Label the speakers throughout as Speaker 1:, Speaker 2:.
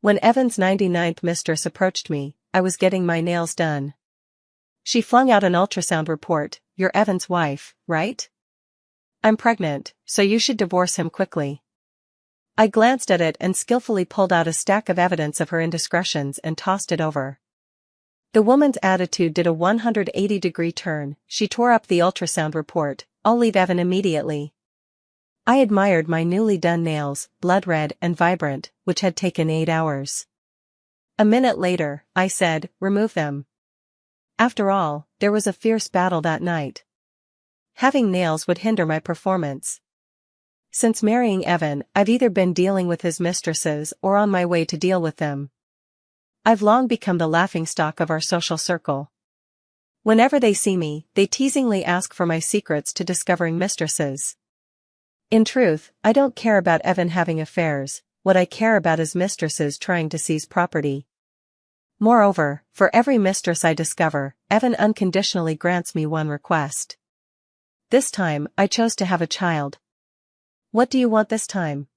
Speaker 1: When Evan's 99th mistress approached me, I was getting my nails done. She flung out an ultrasound report. "You're Evan's wife, right? I'm pregnant, so you should divorce him quickly." I glanced at it and skillfully pulled out a stack of evidence of her indiscretions and tossed it over. The woman's attitude did a 180-degree turn. She tore up the ultrasound report. "I'll leave Evan immediately." I admired my newly done nails, blood red and vibrant, which had taken 8 hours. A minute later, I said, "Remove them." After all, there was a fierce battle that night. Having nails would hinder my performance. Since marrying Evan, I've either been dealing with his mistresses or on my way to deal with them. I've long become the laughingstock of our social circle. Whenever they see me, they teasingly ask for my secrets to discovering mistresses. In truth, I don't care about Evan having affairs. What I care about is mistresses trying to seize property. Moreover, for every mistress I discover, Evan unconditionally grants me one request. This time, I chose to have a child. "What do you want this time?"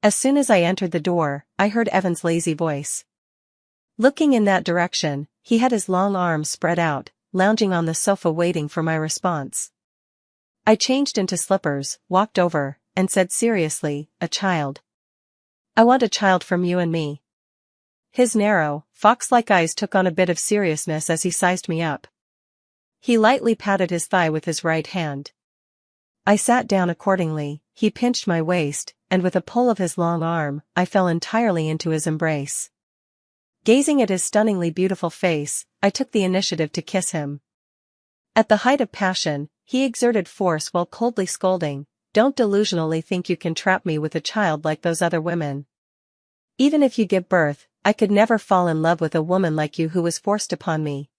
Speaker 1: As soon as I entered the door, I heard Evan's lazy voice. Looking in that direction, he had his long arms spread out, lounging on the sofa waiting for my response. I changed into slippers, walked over, and said seriously, "A child. I want a child from you and me." His narrow, fox-like eyes took on a bit of seriousness as he sized me up. He lightly patted his thigh with his right hand. I sat down accordingly. He pinched my waist, and with a pull of his long arm, I fell entirely into his embrace. Gazing at his stunningly beautiful face, I took the initiative to kiss him. At the height of passion, he exerted force while coldly scolding, "Don't delusionally think you can trap me with a child like those other women. Even if you give birth, I could never fall in love with a woman like you who was forced upon me."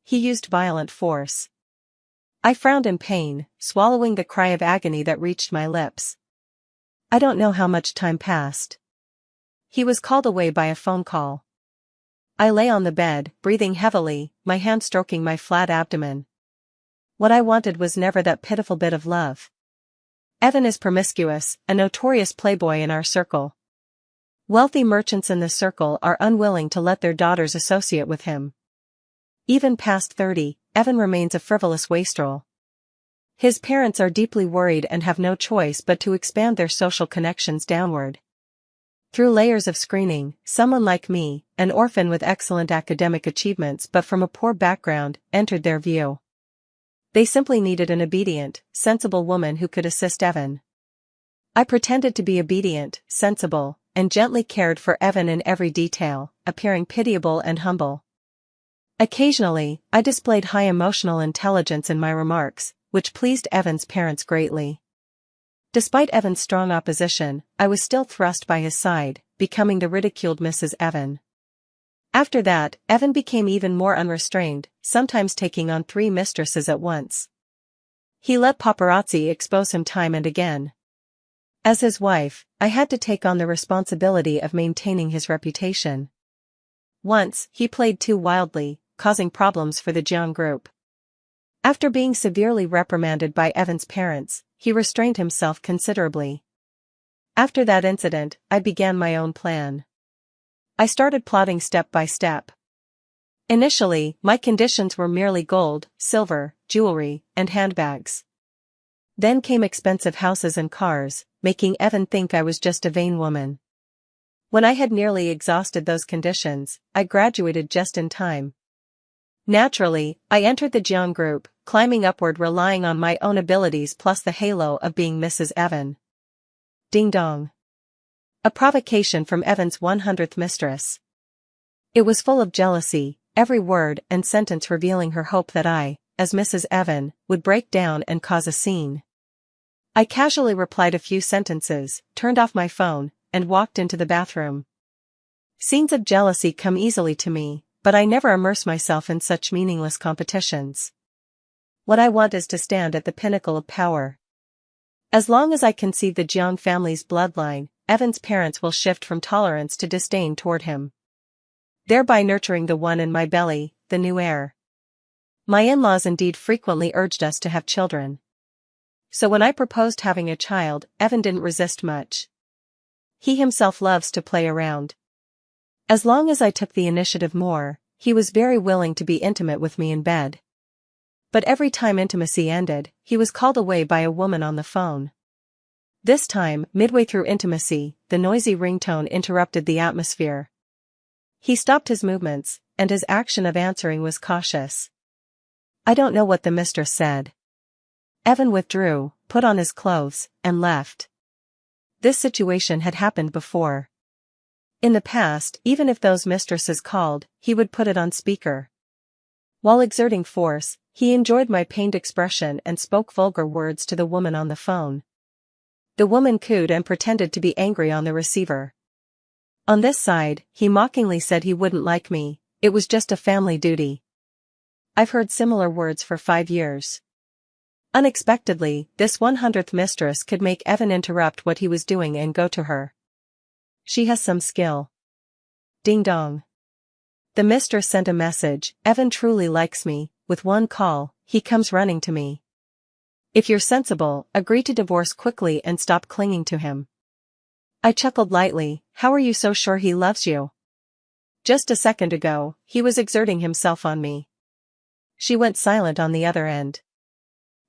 Speaker 1: He used violent force. I frowned in pain, swallowing the cry of agony that reached my lips. I don't know how much time passed. He was called away by a phone call. I lay on the bed, breathing heavily, my hand stroking my flat abdomen. What I wanted was never that pitiful bit of love. Evan is promiscuous, a notorious playboy in our circle. Wealthy merchants in the circle are unwilling to let their daughters associate with him. Even past 30, Evan remains a frivolous wastrel. His parents are deeply worried and have no choice but to expand their social connections downward. Through layers of screening, someone like me, an orphan with excellent academic achievements but from a poor background, entered their view. They simply needed an obedient, sensible woman who could assist Evan. I pretended to be obedient, sensible, and gently cared for Evan in every detail, appearing pitiable and humble. Occasionally, I displayed high emotional intelligence in my remarks, which pleased Evan's parents greatly. Despite Evan's strong opposition, I was still thrust by his side, becoming the ridiculed Mrs. Evan. After that, Evan became even more unrestrained, sometimes taking on 3 mistresses at once. He let paparazzi expose him time and again. As his wife, I had to take on the responsibility of maintaining his reputation. Once, he played too wildly, causing problems for the Jiang group. After being severely reprimanded by Evan's parents, he restrained himself considerably. After that incident, I began my own plan. I started plotting step by step. Initially, my conditions were merely gold, silver, jewelry, and handbags. Then came expensive houses and cars, making Evan think I was just a vain woman. When I had nearly exhausted those conditions, I graduated just in time. Naturally, I entered the Jiang group, climbing upward relying on my own abilities plus the halo of being Mrs. Evan. Ding dong. A provocation from Evan's 100th mistress. It was full of jealousy, every word and sentence revealing her hope that I, as Mrs. Evan, would break down and cause a scene. I casually replied a few sentences, turned off my phone, and walked into the bathroom. Scenes of jealousy come easily to me, but I never immerse myself in such meaningless competitions. What I want is to stand at the pinnacle of power. As long as I concede the Jiang family's bloodline, Evan's parents will shift from tolerance to disdain toward him, thereby nurturing the one in my belly, the new heir. My in-laws indeed frequently urged us to have children. So when I proposed having a child, Evan didn't resist much. He himself loves to play around. As long as I took the initiative more, he was very willing to be intimate with me in bed. But every time intimacy ended, he was called away by a woman on the phone. This time, midway through intimacy, the noisy ringtone interrupted the atmosphere. He stopped his movements, and his action of answering was cautious. I don't know what the mistress said. Evan withdrew, put on his clothes, and left. This situation had happened before. In the past, even if those mistresses called, he would put it on speaker. While exerting force, he enjoyed my pained expression and spoke vulgar words to the woman on the phone. The woman cooed and pretended to be angry on the receiver. On this side, he mockingly said he wouldn't like me, it was just a family duty. I've heard similar words for 5 years. Unexpectedly, this 100th mistress could make Evan interrupt what he was doing and go to her. She has some skill. Ding dong. The mistress sent a message, Evan truly likes me, with one call, he comes running to me. If you're sensible, agree to divorce quickly and stop clinging to him. I chuckled lightly, how are you so sure he loves you? Just a second ago, he was exerting himself on me. She went silent on the other end.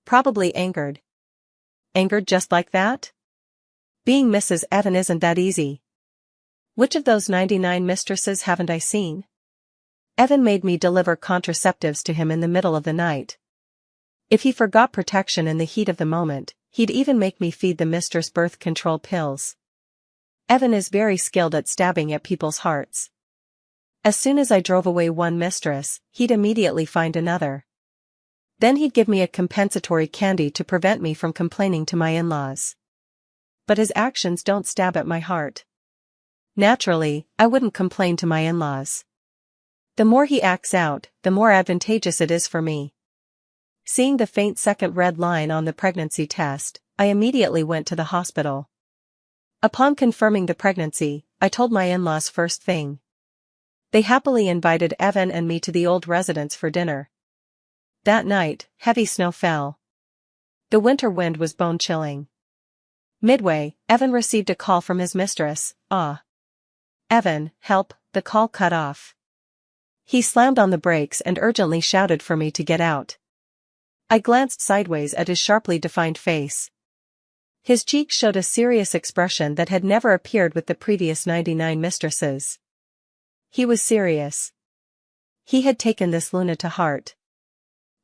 Speaker 1: Probably angered. Angered just like that? Being Mrs. Evan isn't that easy. Which of those 99 mistresses haven't I seen? Evan made me deliver contraceptives to him in the middle of the night. If he forgot protection in the heat of the moment, he'd even make me feed the mistress birth control pills. Evan is very skilled at stabbing at people's hearts. As soon as I drove away one mistress, he'd immediately find another. Then he'd give me a compensatory candy to prevent me from complaining to my in-laws. But his actions don't stab at my heart. Naturally, I wouldn't complain to my in-laws. The more he acts out, the more advantageous it is for me. Seeing the faint second red line on the pregnancy test, I immediately went to the hospital. Upon confirming the pregnancy, I told my in-laws first thing. They happily invited Evan and me to the old residence for dinner. That night, heavy snow fell. The winter wind was bone-chilling. Midway, Evan received a call from his mistress, Evan, help, the call cut off. He slammed on the brakes and urgently shouted for me to get out. I glanced sideways at his sharply defined face. His cheeks showed a serious expression that had never appeared with the previous 99 mistresses. He was serious. He had taken this Luna to heart.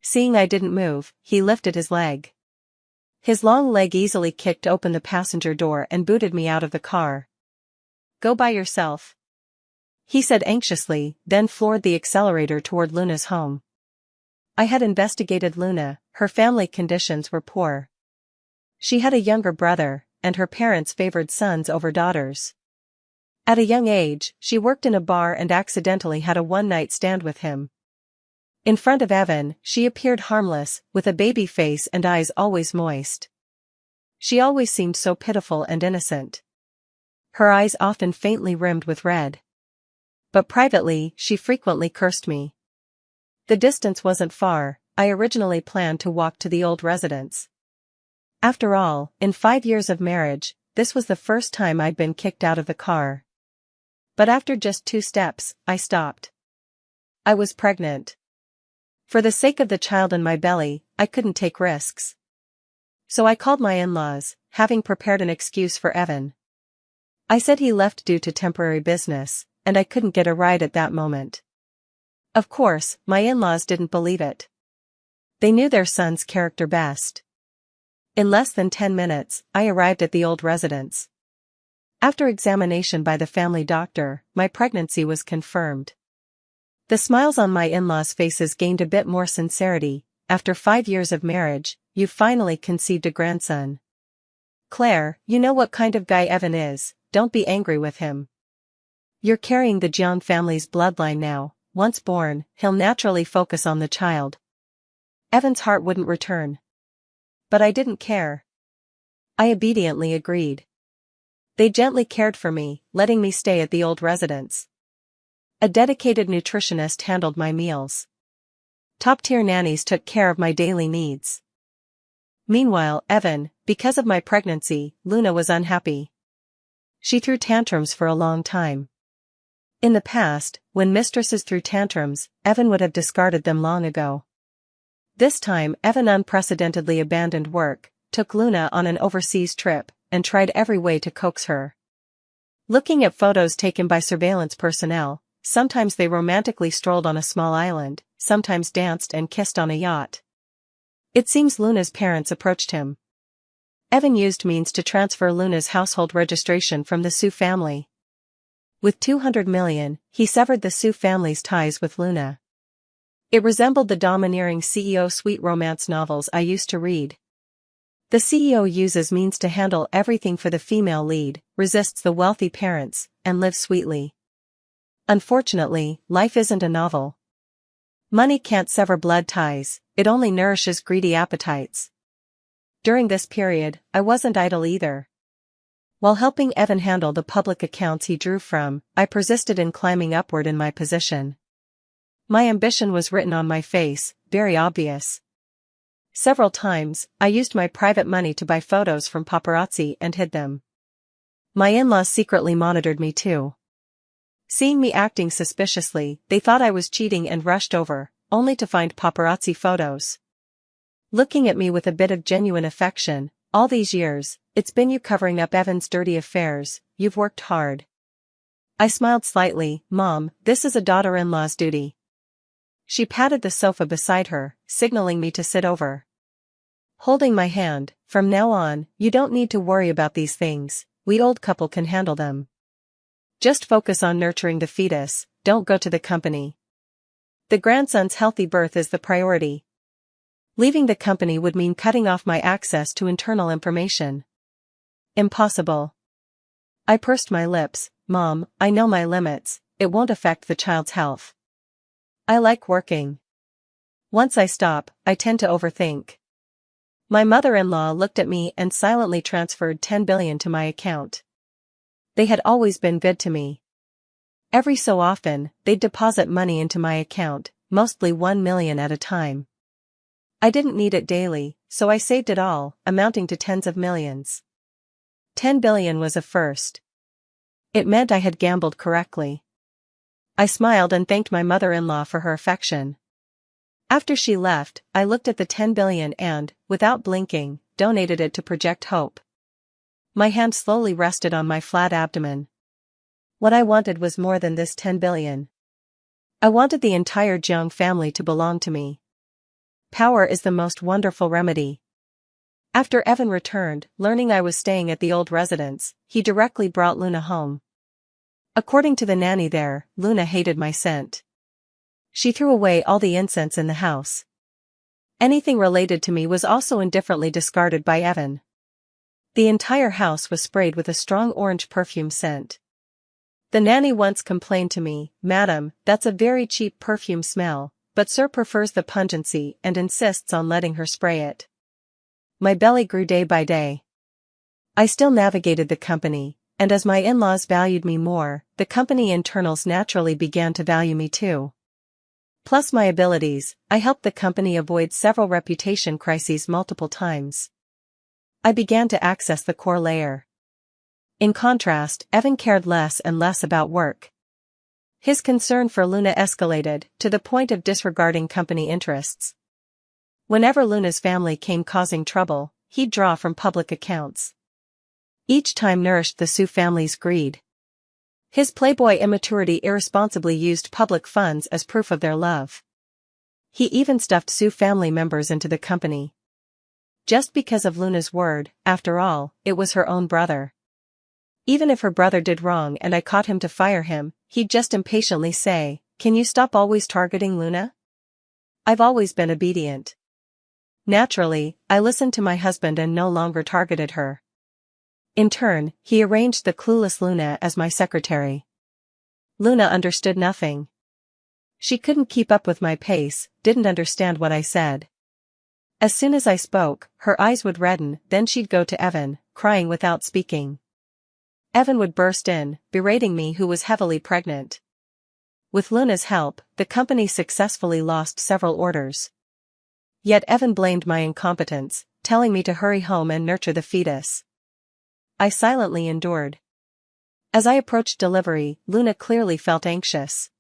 Speaker 1: Seeing I didn't move, he lifted his leg. His long leg easily kicked open the passenger door and booted me out of the car. Go by yourself, he said anxiously, then floored the accelerator toward Luna's home. I had investigated Luna, her family conditions were poor. She had a younger brother, and her parents favored sons over daughters. At a young age, she worked in a bar and accidentally had a one-night stand with him. In front of Evan, she appeared harmless, with a baby face and eyes always moist. She always seemed so pitiful and innocent. Her eyes often faintly rimmed with red. But privately, she frequently cursed me. The distance wasn't far, I originally planned to walk to the old residence. After all, in 5 years of marriage, this was the first time I'd been kicked out of the car. But after just 2 steps, I stopped. I was pregnant. For the sake of the child in my belly, I couldn't take risks. So I called my in-laws, having prepared an excuse for Evan. I said he left due to temporary business, and I couldn't get a ride at that moment. Of course, my in-laws didn't believe it. They knew their son's character best. In less than 10 minutes, I arrived at the old residence. After examination by the family doctor, my pregnancy was confirmed. The smiles on my in-laws' faces gained a bit more sincerity. After 5 years of marriage, you've finally conceived a grandson. Claire, you know what kind of guy Evan is, don't be angry with him. You're carrying the Jian family's bloodline now. Once born, he'll naturally focus on the child. Evan's heart wouldn't return. But I didn't care. I obediently agreed. They gently cared for me, letting me stay at the old residence. A dedicated nutritionist handled my meals. Top-tier nannies took care of my daily needs. Meanwhile, Evan, because of my pregnancy, Luna was unhappy. She threw tantrums for a long time. In the past, when mistresses threw tantrums, Evan would have discarded them long ago. This time Evan unprecedentedly abandoned work, took Luna on an overseas trip, and tried every way to coax her. Looking at photos taken by surveillance personnel, sometimes they romantically strolled on a small island, sometimes danced and kissed on a yacht. It seems Luna's parents approached him. Evan used means to transfer Luna's household registration from the Sue family. With $200 million, he severed the Sue family's ties with Luna. It resembled the domineering CEO sweet romance novels I used to read. The CEO uses means to handle everything for the female lead, resists the wealthy parents, and lives sweetly. Unfortunately, life isn't a novel. Money can't sever blood ties, it only nourishes greedy appetites. During this period, I wasn't idle either. While helping Evan handle the public accounts he drew from, I persisted in climbing upward in my position. My ambition was written on my face, very obvious. Several times, I used my private money to buy photos from paparazzi and hid them. My in-laws secretly monitored me too. Seeing me acting suspiciously, they thought I was cheating and rushed over, only to find paparazzi photos. Looking at me with a bit of genuine affection, all these years, it's been you covering up Evan's dirty affairs, you've worked hard. I smiled slightly, Mom, this is a daughter-in-law's duty. She patted the sofa beside her, signaling me to sit over. Holding my hand, from now on, you don't need to worry about these things, we old couple can handle them. Just focus on nurturing the fetus, don't go to the company. The grandson's healthy birth is the priority. Leaving the company would mean cutting off my access to internal information. Impossible. I pursed my lips, Mom, I know my limits, it won't affect the child's health. I like working. Once I stop, I tend to overthink. My mother-in-law looked at me and silently transferred $10 billion to my account. They had always been good to me. Every so often, they'd deposit money into my account, mostly $1 million at a time. I didn't need it daily, so I saved it all, amounting to tens of millions. $10 billion was a first. It meant I had gambled correctly. I smiled and thanked my mother-in-law for her affection. After she left, I looked at the $10 billion and, without blinking, donated it to Project Hope. My hand slowly rested on my flat abdomen. What I wanted was more than this $10 billion. I wanted the entire Jiang family to belong to me. Power is the most wonderful remedy. After Evan returned, learning I was staying at the old residence, he directly brought Luna home. According to the nanny there, Luna hated my scent. She threw away all the incense in the house. Anything related to me was also indifferently discarded by Evan. The entire house was sprayed with a strong orange perfume scent. The nanny once complained to me, Madam, that's a very cheap perfume smell, but Sir prefers the pungency and insists on letting her spray it. My belly grew day by day. I still navigated the company, and as my in-laws valued me more, the company internals naturally began to value me too. Plus my abilities, I helped the company avoid several reputation crises multiple times. I began to access the core layer. In contrast, Evan cared less and less about work. His concern for Luna escalated, to the point of disregarding company interests. Whenever Luna's family came causing trouble, he'd draw from public accounts. Each time nourished the Sue family's greed. His playboy immaturity irresponsibly used public funds as proof of their love. He even stuffed Sue family members into the company. Just because of Luna's word, after all, it was her own brother. Even if her brother did wrong and I caught him to fire him, he'd just impatiently say, Can you stop always targeting Luna? I've always been obedient. Naturally, I listened to my husband and no longer targeted her. In turn, he arranged the clueless Luna as my secretary. Luna understood nothing. She couldn't keep up with my pace, didn't understand what I said. As soon as I spoke, her eyes would redden, then she'd go to Evan, crying without speaking. Evan would burst in, berating me who was heavily pregnant. With Luna's help, the company successfully lost several orders. Yet Evan blamed my incompetence, telling me to hurry home and nurture the fetus. I silently endured. As I approached delivery, Luna clearly felt anxious.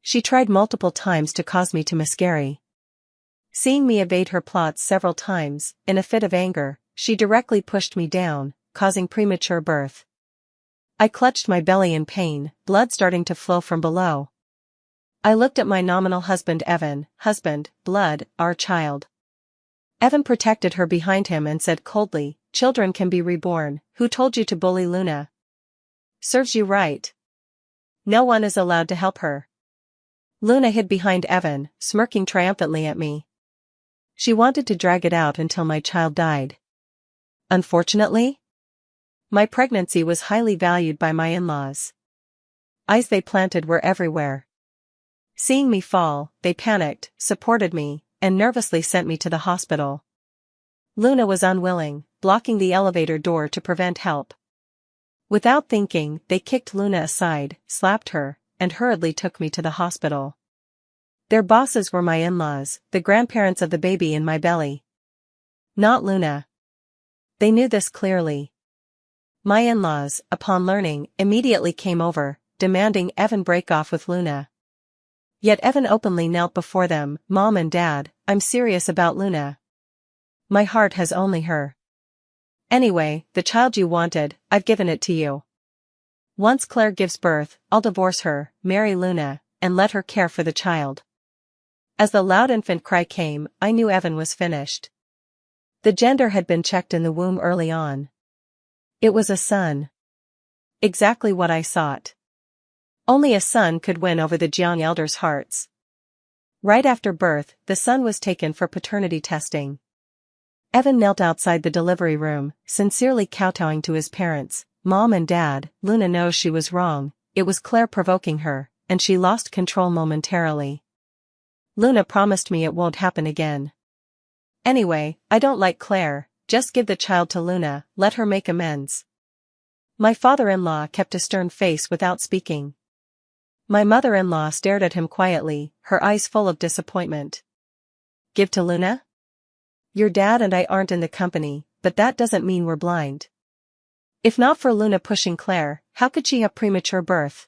Speaker 1: She tried multiple times to cause me to miscarry. Seeing me evade her plots several times, in a fit of anger, she directly pushed me down, causing premature birth. I clutched my belly in pain, blood starting to flow from below. I looked at my nominal husband Evan, husband, blood, our child. Evan protected her behind him and said coldly, "Children can be reborn, who told you to bully Luna? Serves you right. No one is allowed to help her." Luna hid behind Evan, smirking triumphantly at me. She wanted to drag it out until my child died. Unfortunately, my pregnancy was highly valued by my in-laws. Eyes they planted were everywhere. Seeing me fall, they panicked, supported me, and nervously sent me to the hospital. Luna was unwilling, blocking the elevator door to prevent help. Without thinking, they kicked Luna aside, slapped her, and hurriedly took me to the hospital. Their bosses were my in-laws, the grandparents of the baby in my belly. Not Luna. They knew this clearly. My in-laws, upon learning, immediately came over, demanding Evan break off with Luna. Yet Evan openly knelt before them, "Mom and Dad, I'm serious about Luna. My heart has only her. Anyway, the child you wanted, I've given it to you. Once Claire gives birth, I'll divorce her, marry Luna, and let her care for the child." As the loud infant cry came, I knew Evan was finished. The gender had been checked in the womb early on. It was a son. Exactly what I sought. Only a son could win over the Jiang elders' hearts. Right after birth, the son was taken for paternity testing. Evan knelt outside the delivery room, sincerely kowtowing to his parents. "Mom and Dad, Luna knows she was wrong, it was Claire provoking her, and she lost control momentarily. Luna promised me it won't happen again. Anyway, I don't like Claire, just give the child to Luna, let her make amends." My father-in-law kept a stern face without speaking. My mother-in-law stared at him quietly, her eyes full of disappointment. "Give to Luna? Your dad and I aren't in the company, but that doesn't mean we're blind. If not for Luna pushing Claire, how could she have premature birth?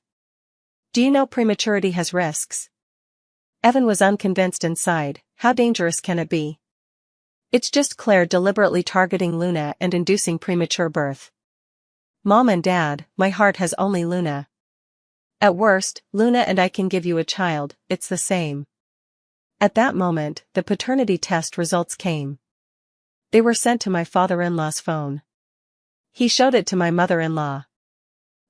Speaker 1: Do you know prematurity has risks?" Evan was unconvinced inside. How dangerous can it be? It's just Claire deliberately targeting Luna and inducing premature birth. Mom and Dad, my heart has only Luna. At worst, Luna and I can give you a child, it's the same. At that moment, the paternity test results came. They were sent to my father-in-law's phone. He showed it to my mother-in-law.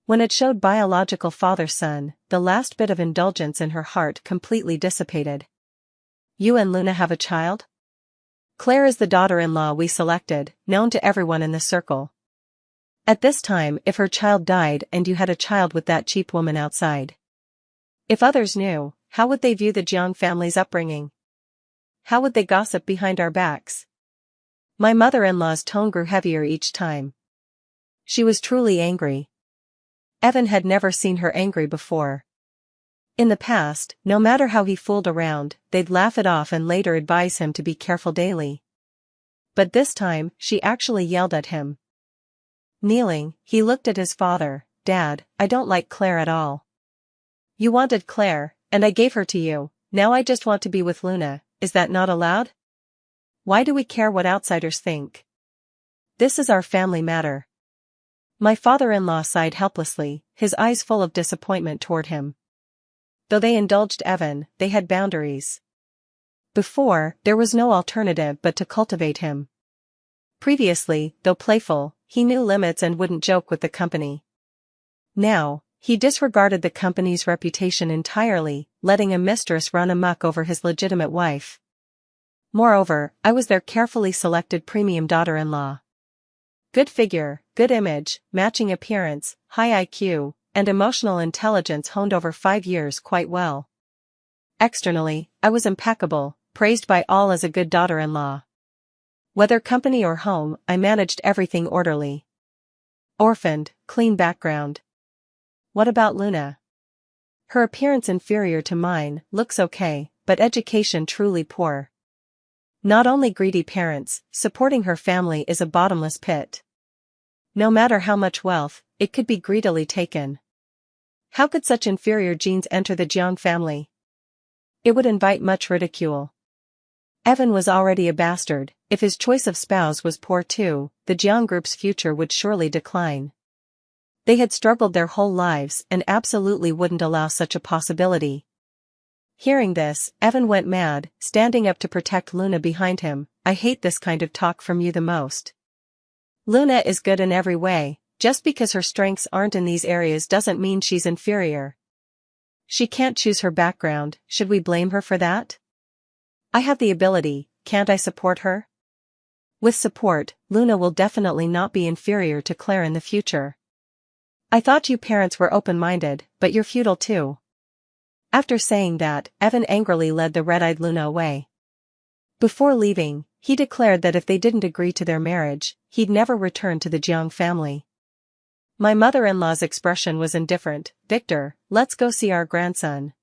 Speaker 1: When it showed biological father-son, the last bit of indulgence in her heart completely dissipated. "You and Luna have a child? Claire is the daughter-in-law we selected, known to everyone in the circle. At this time, if her child died and you had a child with that cheap woman outside. If others knew, how would they view the Jiang family's upbringing? How would they gossip behind our backs?" My mother-in-law's tone grew heavier each time. She was truly angry. Evan had never seen her angry before. In the past, no matter how he fooled around, they'd laugh it off and later advise him to be careful daily. But this time, she actually yelled at him. Kneeling, he looked at his father. "Dad, I don't like Claire at all. You wanted Claire, and I gave her to you, now I just want to be with Luna, is that not allowed? Why do we care what outsiders think? This is our family matter." My father-in-law sighed helplessly, his eyes full of disappointment toward him. Though they indulged Evan, they had boundaries. Before, there was no alternative but to cultivate him. Previously, though playful, he knew limits and wouldn't joke with the company. Now, he disregarded the company's reputation entirely, letting a mistress run amok over his legitimate wife. Moreover, I was their carefully selected premium daughter-in-law. Good figure, good image, matching appearance, high IQ, and emotional intelligence honed over 5 years quite well. Externally, I was impeccable, praised by all as a good daughter-in-law. Whether company or home, I managed everything orderly. Orphaned, clean background. What about Luna? Her appearance inferior to mine, looks okay, but education truly poor. Not only greedy parents, supporting her family is a bottomless pit. No matter how much wealth, it could be greedily taken. How could such inferior genes enter the Jiang family? It would invite much ridicule. Evan was already a bastard. If his choice of spouse was poor too, the Jiang group's future would surely decline. They had struggled their whole lives and absolutely wouldn't allow such a possibility. Hearing this, Evan went mad, standing up to protect Luna behind him. I hate this kind of talk from you the most. Luna is good in every way. Just because her strengths aren't in these areas doesn't mean she's inferior. She can't choose her background. Should we blame her for that? I have the ability, can't I support her? With support, Luna will definitely not be inferior to Claire in the future. I thought you parents were open-minded, but you're feudal too. After saying that, Evan angrily led the red-eyed Luna away. Before leaving, he declared that if they didn't agree to their marriage, he'd never return to the Jiang family. My mother-in-law's expression was indifferent. Victor, let's go see our grandson.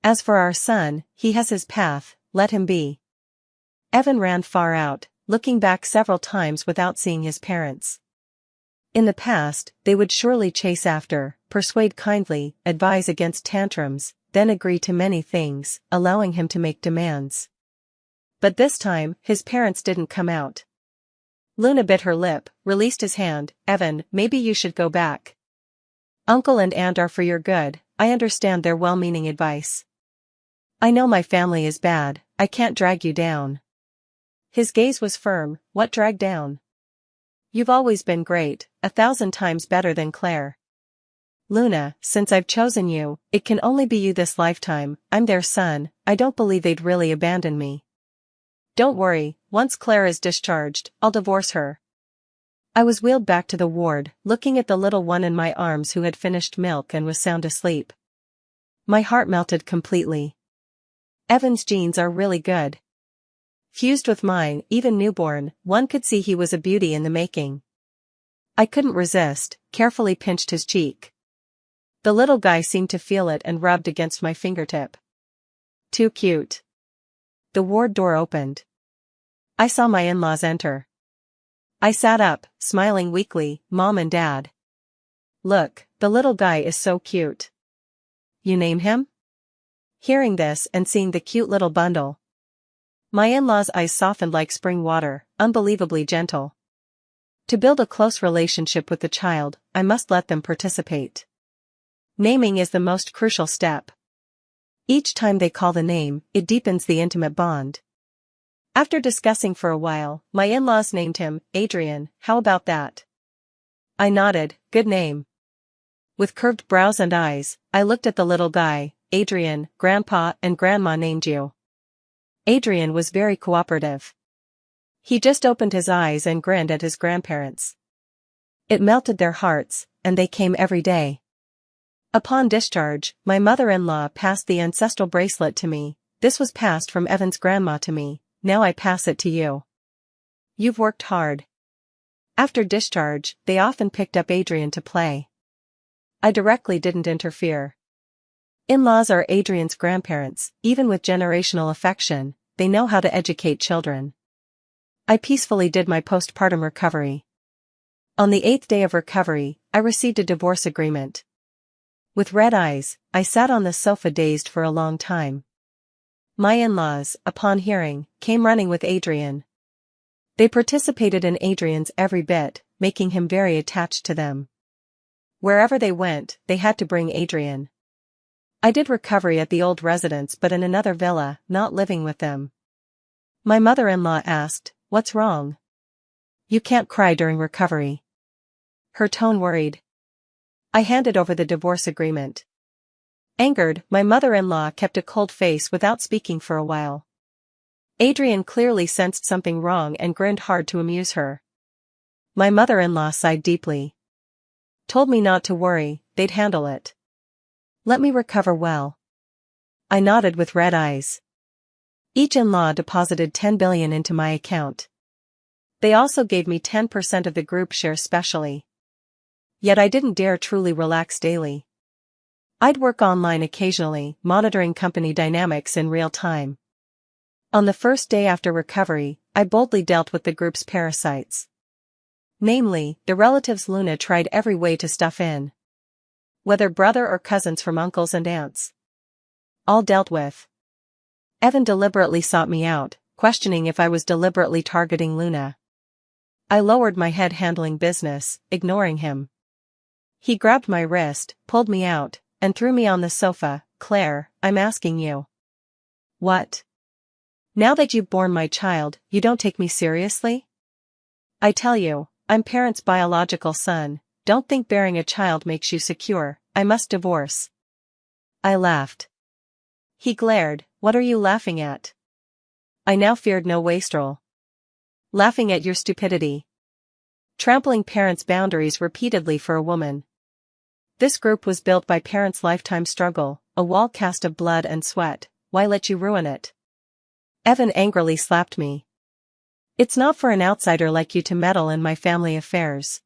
Speaker 1: As for our son, he has his path, let him be. Evan ran far out, looking back several times without seeing his parents. In the past, they would surely chase after, persuade kindly, advise against tantrums, then agree to many things, allowing him to make demands. But this time, his parents didn't come out. Luna bit her lip, released his hand. Evan, maybe you should go back. Uncle and aunt are for your good. I understand their well-meaning advice. I know my family is bad. I can't drag you down. His gaze was firm. What drag down? You've always been great, 1,000 times better than Claire. Luna, since I've chosen you, it can only be you this lifetime. I'm their son. I don't believe they'd really abandon me. Don't worry, once Claire is discharged, I'll divorce her. I was wheeled back to the ward, looking at the little one in my arms who had finished milk and was sound asleep. My heart melted completely. Evan's genes are really good. Fused with mine, even newborn, one could see he was a beauty in the making. I couldn't resist, carefully pinched his cheek. The little guy seemed to feel it and rubbed against my fingertip. Too cute. The ward door opened. I saw my in-laws enter. I sat up, smiling weakly. Mom and Dad. Look, the little guy is so cute. You name him? Hearing this and seeing the cute little bundle. My in-laws' eyes softened like spring water, unbelievably gentle. To build a close relationship with the child, I must let them participate. Naming is the most crucial step. Each time they call the name, it deepens the intimate bond. After discussing for a while, my in-laws named him Adrian. How about that? I nodded. Good name. With curved brows and eyes, I looked at the little guy. Adrian, Grandpa and Grandma named you. Adrian was very cooperative. He just opened his eyes and grinned at his grandparents. It melted their hearts, and they came every day. Upon discharge, my mother-in-law passed the ancestral bracelet to me. This was passed from Evan's grandma to me. Now I pass it to you. You've worked hard. After discharge, they often picked up Adrian to play. I directly didn't interfere. In-laws are Adrian's grandparents. Even with generational affection, they know how to educate children. I peacefully did my postpartum recovery. On the 8th day of recovery, I received a divorce agreement. With red eyes, I sat on the sofa dazed for a long time. My in-laws, upon hearing, came running with Adrian. They participated in Adrian's every bit, making him very attached to them. Wherever they went, they had to bring Adrian. I did recovery at the old residence but in another villa, not living with them. My mother-in-law asked, "What's wrong? You can't cry during recovery." Her tone worried. I handed over the divorce agreement. Angered, my mother-in-law kept a cold face without speaking for a while. Adrian clearly sensed something wrong and grinned hard to amuse her. My mother-in-law sighed deeply. Told me not to worry, they'd handle it. Let me recover well. I nodded with red eyes. Each in-law deposited 10 billion into my account. They also gave me 10% of the group share specially. Yet I didn't dare truly relax daily. I'd work online occasionally, monitoring company dynamics in real time. On the first day after recovery, I boldly dealt with the group's parasites. Namely, the relatives Luna tried every way to stuff in. Whether brother or cousins from uncles and aunts. All dealt with. Evan deliberately sought me out, questioning if I was deliberately targeting Luna. I lowered my head handling business, ignoring him. He grabbed my wrist, pulled me out, and threw me on the sofa. Claire, I'm asking you. What? Now that you've borne my child, you don't take me seriously? I tell you, I'm parents' biological son, don't think bearing a child makes you secure, I must divorce. I laughed. He glared, what are you laughing at? I now feared no wastrel. Laughing at your stupidity. Trampling parents' boundaries repeatedly for a woman. This group was built by parents' lifetime struggle, a wall cast of blood and sweat, why let you ruin it? Evan angrily slapped me. It's not for an outsider like you to meddle in my family affairs.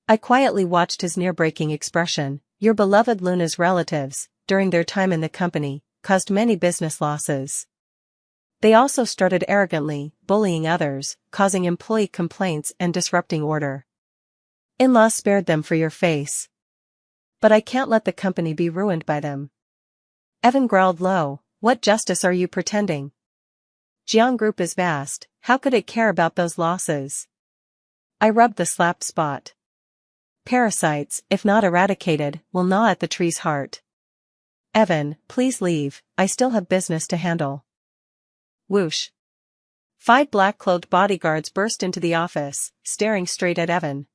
Speaker 1: I quietly watched his near-breaking expression. Your beloved Luna's relatives, during their time in the company, caused many business losses. They also started arrogantly, bullying others, causing employee complaints and disrupting order. In-laws spared them for your face. But I can't let the company be ruined by them. Evan growled low, what justice are you pretending? Jiang Group is vast, how could it care about those losses? I rubbed the slapped spot. Parasites, if not eradicated, will gnaw at the tree's heart. Evan, please leave, I still have business to handle. Whoosh. 5 black-clothed bodyguards burst into the office, staring straight at Evan.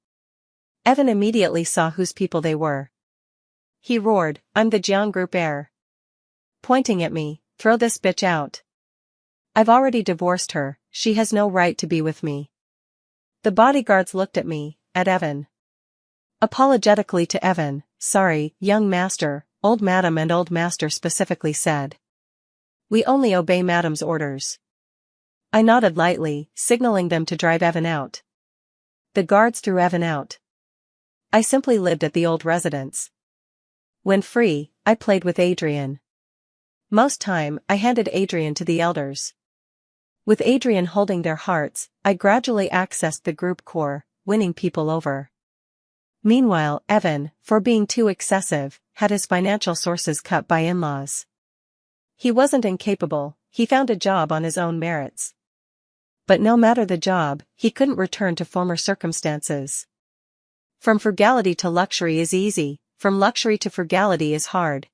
Speaker 1: Evan immediately saw whose people they were. He roared, I'm the Jiang Group heir. Pointing at me, throw this bitch out. I've already divorced her, she has no right to be with me. The bodyguards looked at me, at Evan. Apologetically to Evan, sorry, young master, old madam and old master specifically said. We only obey madam's orders. I nodded lightly, signaling them to drive Evan out. The guards threw Evan out. I simply lived at the old residence. When free, I played with Adrian. Most time, I handed Adrian to the elders. With Adrian holding their hearts, I gradually accessed the group core, winning people over. Meanwhile, Evan, for being too excessive, had his financial sources cut by in-laws. He wasn't incapable, he found a job on his own merits. But no matter the job, he couldn't return to former circumstances. From frugality to luxury is easy, from luxury to frugality is hard.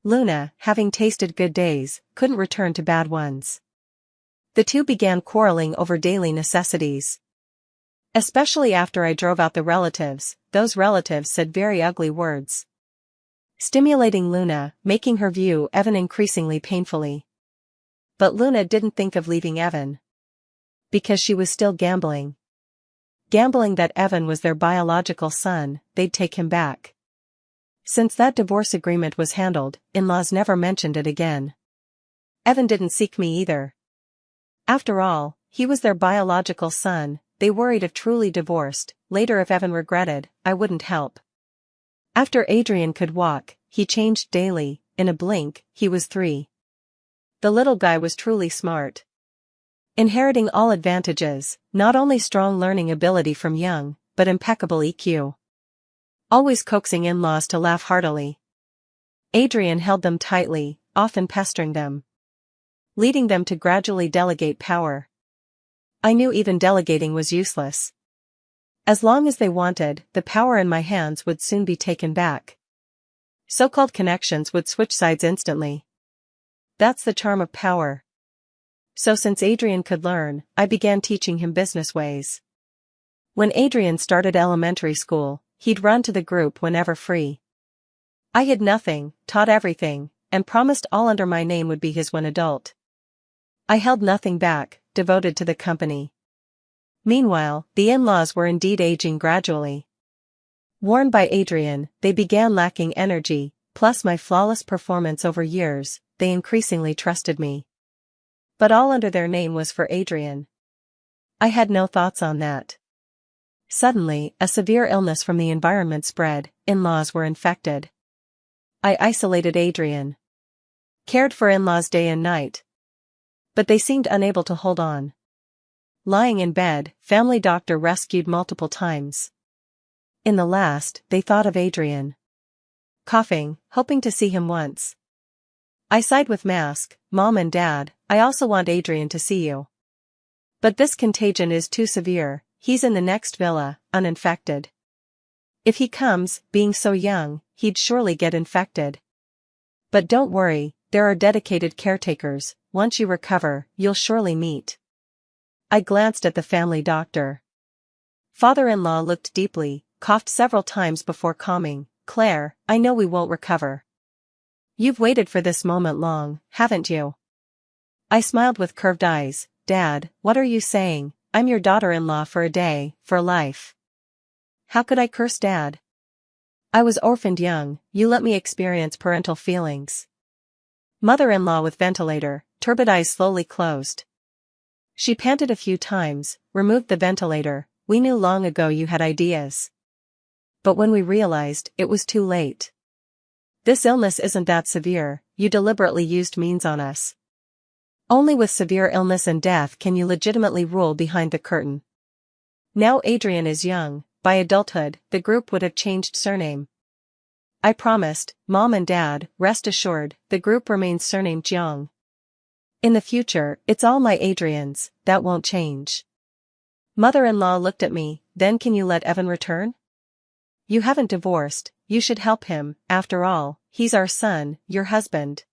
Speaker 1: Luna, having tasted good days, couldn't return to bad ones. The two began quarreling over daily necessities. Especially after I drove out the relatives, those relatives said very ugly words. Stimulating Luna, making her view Evan increasingly painfully. But Luna didn't think of leaving Evan. Because she was still gambling. Gambling that Evan was their biological son, they'd take him back. Since that divorce agreement was handled, in-laws never mentioned it again. Evan didn't seek me either. After all, he was their biological son, they worried if truly divorced, later if Evan regretted, I wouldn't help. After Adrian could walk, he changed daily, in a blink, he was 3. The little guy was truly smart. Inheriting all advantages, not only strong learning ability from young, but impeccable EQ. Always coaxing in-laws to laugh heartily. Adrian held them tightly, often pestering them. Leading them to gradually delegate power. I knew even delegating was useless. As long as they wanted, the power in my hands would soon be taken back. So-called connections would switch sides instantly. That's the charm of power. So since Adrian could learn, I began teaching him business ways. When Adrian started elementary school, he'd run to the group whenever free. I hid nothing, taught everything, and promised all under my name would be his when adult. I held nothing back, devoted to the company. Meanwhile, the in-laws were indeed aging gradually. Warned by Adrian, they began lacking energy, plus my flawless performance over years, they increasingly trusted me. But all under their name was for Adrian. I had no thoughts on that. Suddenly, a severe illness from the environment spread, in-laws were infected. I isolated Adrian. Cared for in-laws day and night. But they seemed unable to hold on. lying in bed, family doctor rescued multiple times. In the last, they thought of Adrian. Coughing, hoping to see him once. I sighed with Mask, Mom and Dad, I also want Adrian to see you. But this contagion is too severe, he's in the next villa, uninfected. If he comes, being so young, he'd surely get infected. But don't worry, there are dedicated caretakers, once you recover, you'll surely meet. I glanced at the family doctor. Father-in-law looked deeply, coughed several times before calming, Claire, I know we won't recover. You've waited for this moment long, haven't you? I smiled with curved eyes, Dad, what are you saying? I'm your daughter-in-law for a day, for life. How could I curse Dad? I was orphaned young, you let me experience parental feelings. Mother-in-law with ventilator, turbid eyes slowly closed. She panted a few times, removed the ventilator, we knew long ago you had ideas. But when we realized, it was too late. This illness isn't that severe, you deliberately used means on us. Only with severe illness and death can you legitimately rule behind the curtain. Now Adrian is young, by adulthood, the group would have changed surname. I promised, Mom and Dad, rest assured, the group remains surnamed Jiang. In the future, it's all my Adrians, that won't change. Mother-in-law looked at me, then can you let Evan return? You haven't divorced, you should help him, after all, he's our son, your husband.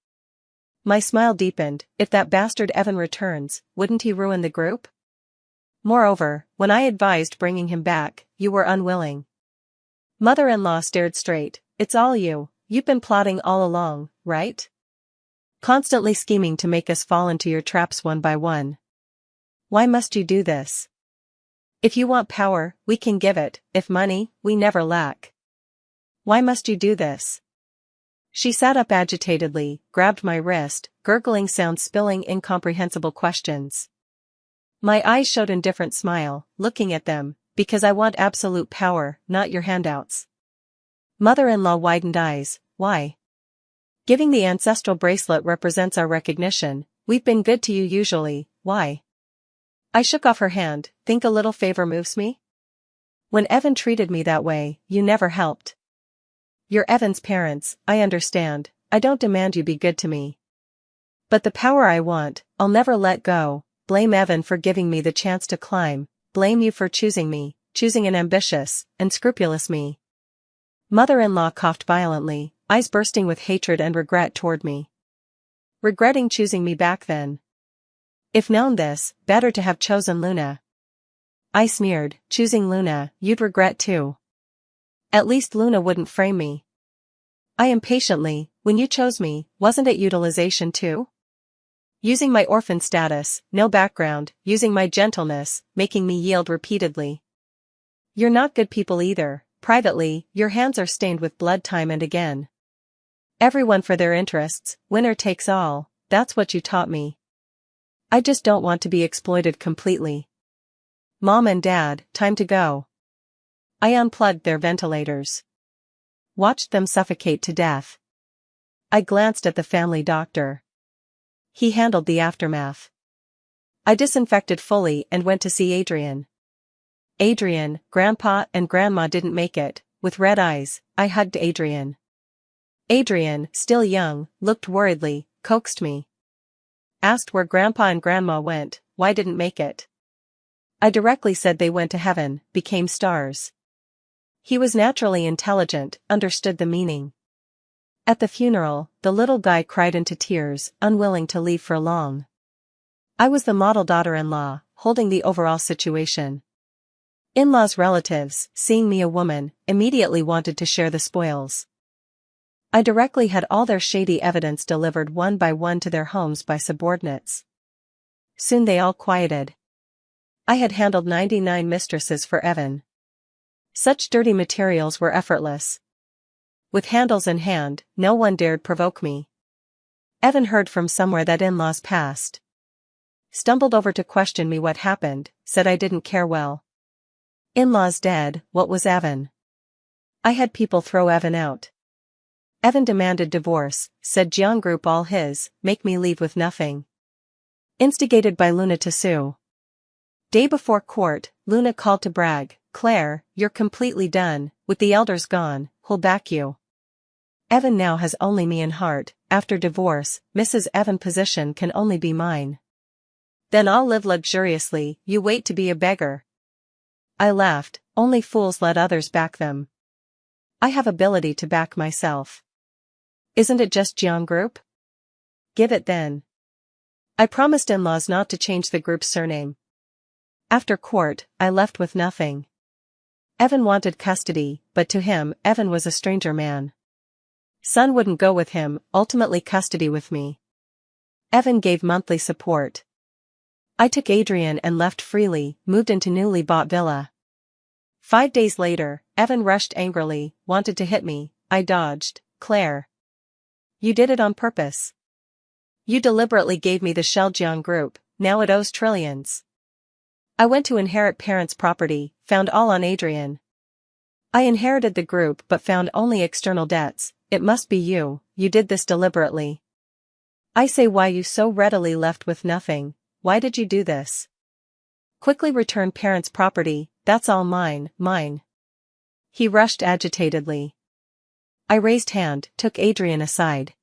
Speaker 1: My smile deepened, if that bastard Evan returns, wouldn't he ruin the group? Moreover, when I advised bringing him back, you were unwilling. Mother-in-law stared straight, it's all you, you've been plotting all along, right? Constantly scheming to make us fall into your traps one by one. Why must you do this? If you want power, we can give it, if money, we never lack. Why must you do this? She sat up agitatedly, grabbed my wrist, gurgling sounds spilling incomprehensible questions. My eyes showed indifferent smile, looking at them, because I want absolute power, not your handouts. Mother-in-law widened eyes, why? Giving the ancestral bracelet represents our recognition, we've been good to you usually, why? I shook off her hand, think a little favor moves me? When Evan treated me that way, you never helped. You're Evan's parents, I understand, I don't demand you be good to me. But the power I want, I'll never let go, blame Evan for giving me the chance to climb, blame you for choosing me, choosing an ambitious, unscrupulous me. Mother-in-law coughed violently, eyes bursting with hatred and regret toward me. Regretting choosing me back then. If known this, better to have chosen Luna. I sneered, choosing Luna, you'd regret too. At least Luna wouldn't frame me. I impatiently, when you chose me, wasn't it utilization too? Using my orphan status, no background, using my gentleness, making me yield repeatedly. You're not good people either, privately, your hands are stained with blood time and again. Everyone for their interests, winner takes all, that's what you taught me. I just don't want to be exploited completely. Mom and Dad, time to go. I unplugged their ventilators. Watched them suffocate to death. I glanced at the family doctor. He handled the aftermath. I disinfected fully and went to see Adrian. Adrian, Grandpa and Grandma didn't make it, with red eyes, I hugged Adrian. Adrian, still young, looked worriedly, coaxed me. Asked where Grandpa and Grandma went, why didn't make it. I directly said they went to heaven, became stars. He was naturally intelligent, understood the meaning. At the funeral, the little guy cried into tears, unwilling to leave for long. I was the model daughter-in-law, holding the overall situation. In-laws' relatives, seeing me a woman, immediately wanted to share the spoils. I directly had all their shady evidence delivered one by one to their homes by subordinates. Soon they all quieted. I had handled 99 mistresses for Evan. Such dirty materials were effortless. With handles in hand, no one dared provoke me. Evan heard from somewhere that in-laws passed. Stumbled over to question me what happened, said I didn't care well. In-laws dead, what was Evan? I had people throw Evan out. Evan demanded divorce, said Jiang group all his, make me leave with nothing. Instigated by Luna to sue. Day before court, Luna called to brag, "Claire, you're completely done, with the elders gone, who'll back you? Evan now has only me in heart, after divorce, Mrs. Evan position can only be mine. Then I'll live luxuriously, you wait to be a beggar." I laughed, only fools let others back them. I have ability to back myself. Isn't it just Jiang Group? Give it then. I promised in-laws not to change the group's surname. After court, I left with nothing. Evan wanted custody, but to him, Evan was a stranger man. Son wouldn't go with him, ultimately custody with me. Evan gave monthly support. I took Adrian and left freely, moved into newly bought villa. 5 days later, Evan rushed angrily, wanted to hit me. I dodged. "Claire. You did it on purpose. You deliberately gave me the Shelljiang Group, now it owes trillions." I went to inherit parents' property, found all on Adrian. "I inherited the group but found only external debts. It must be you did this deliberately." I say, "Why you so readily left with nothing, why did you do this?" "Quickly return parents' property, that's all mine." He rushed agitatedly. I raised hand, took Adrian aside.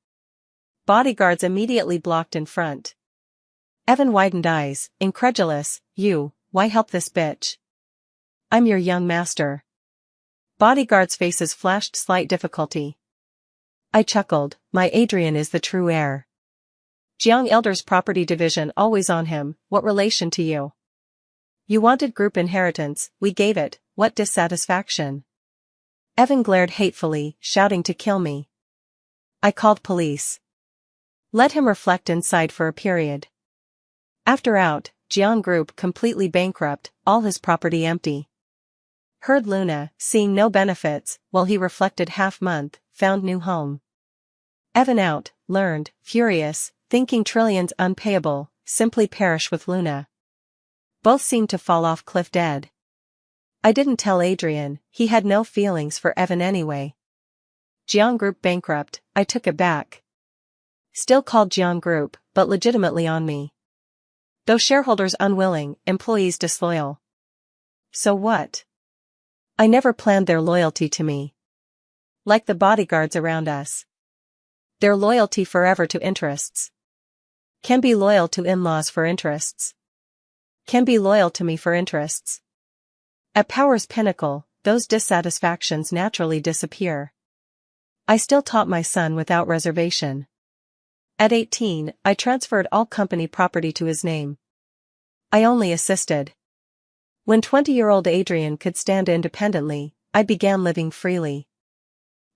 Speaker 1: Bodyguards immediately blocked in front. Evan widened eyes, incredulous. Why help this bitch? I'm your young master." Bodyguards' faces flashed slight difficulty. I chuckled, my Adrian is the true heir. Jiang Elder's property division always on him, what relation to you? You wanted group inheritance, we gave it, what dissatisfaction? Evan glared hatefully, shouting to kill me. I called police. Let him reflect inside for a period. After out, Jiang Group completely bankrupt, all his property empty. Heard Luna, seeing no benefits, while he reflected half-month, found new home. Evan out, learned, furious, thinking trillions unpayable, simply perish with Luna. Both seemed to fall off cliff dead. I didn't tell Adrian, he had no feelings for Evan anyway. Jiang Group bankrupt, I took it back. Still called Jiang Group, but legitimately on me. Though shareholders unwilling, employees disloyal. So what? I never planned their loyalty to me. Like the bodyguards around us. Their loyalty forever to interests. Can be loyal to in-laws for interests. Can be loyal to me for interests. At power's pinnacle, those dissatisfactions naturally disappear. I still taught my son without reservation. At 18, I transferred all company property to his name. I only assisted. When 20-year-old Adrian could stand independently, I began living freely.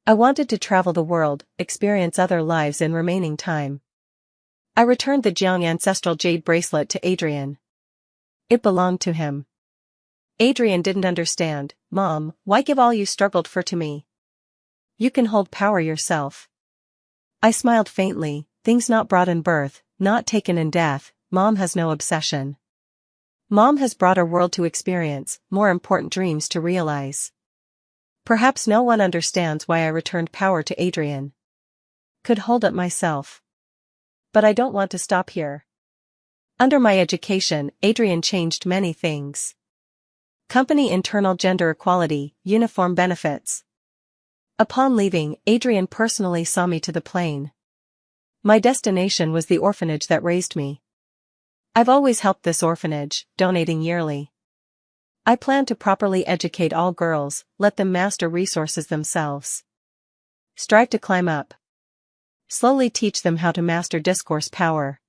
Speaker 1: I wanted to travel the world, experience other lives in remaining time. I returned the Jiang ancestral jade bracelet to Adrian. It belonged to him. Adrian didn't understand. "Mom, why give all you struggled for to me? You can hold power yourself." I smiled faintly. Things not brought in birth, not taken in death, Mom has no obsession. Mom has brought our world to experience, more important dreams to realize. Perhaps no one understands why I returned power to Adrian. Could hold it myself. But I don't want to stop here. Under my education, Adrian changed many things. Company internal gender equality, uniform benefits. Upon leaving, Adrian personally saw me to the plane. My destination was the orphanage that raised me. I've always helped this orphanage, donating yearly. I plan to properly educate all girls, let them master resources themselves. Strive to climb up. Slowly teach them how to master discourse power.